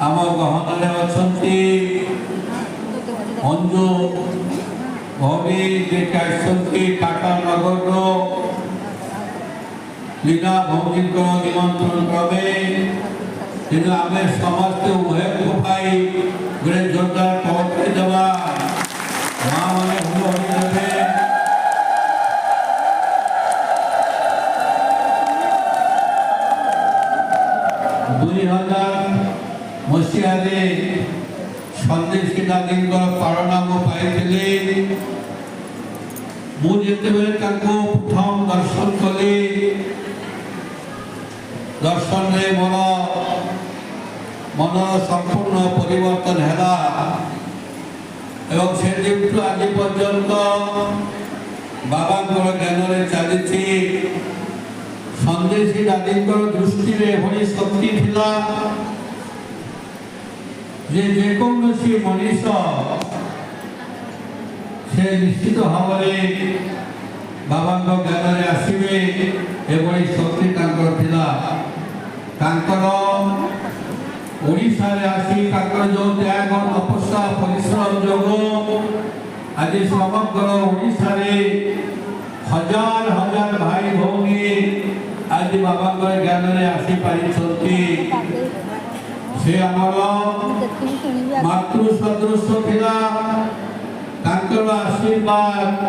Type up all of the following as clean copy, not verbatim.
आम गहन अच्छी अंजु भौमी जे टाटा नगर लीला भौमी निमंत्रण क्रमे किन्तु आम समस्ते उभय पाई गोटे जोरदार पहुंचाई देवा माँ मैंने हुल देवे 2000 मसीहारे सन्देशी दादी पारनाम पाई मुझे प्रथम दर्शन कली दर्शन में मोर मन संपूर्ण परिवर्तन है से दिन आज पर्यंत बाबा ज्ञान चली सन्देशी दादी दृष्टि एभली शक्ति थिला जेकोसी मनीष से निश्चित भाव बाबा ज्ञान आसवे एभली शक्ति ओडिशा आसी जो त्याग तपस्या परिश्रम जो आज समग्र ओडिशा हजार हजार भाई भौणी आज बाबा ज्ञान आसी पारी से आमर मातृ सदृश थिला आशीर्वाद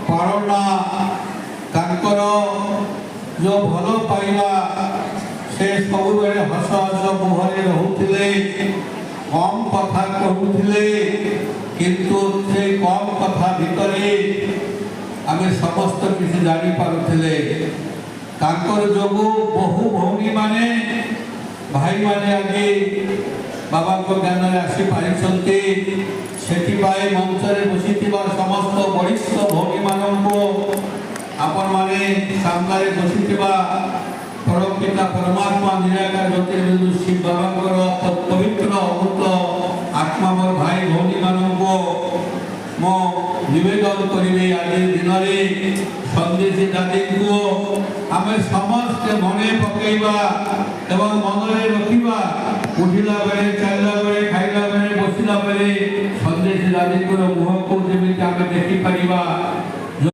पारना जो भल पाइला से सब बेले हस हस मुहरे रोते कम कथा कहते किंतु से कम कथा भितर आम समस्त किसी जानी पारुले जोगु बहु भौणी माने भाई माने आज बाबा ज्ञान आसी पारी मंचरे बसी समस्त वरिष्ठ भौणी मान आपण माने सामने बसी परम पिता परमात्मा निराकार ज्योतिर्बिंदु शिव बाबा पवित्र अमृत आत्मा मोर भाई भौणी मान मो निवेदन करी आज दिन में सन्देशी दादी को आम समस्ते मन पकईवा एवं मन रखा उठला बेले चलला बेले खाइला बेले बसला बेले सन्देशी दादी मुह को जमी आम देखिपर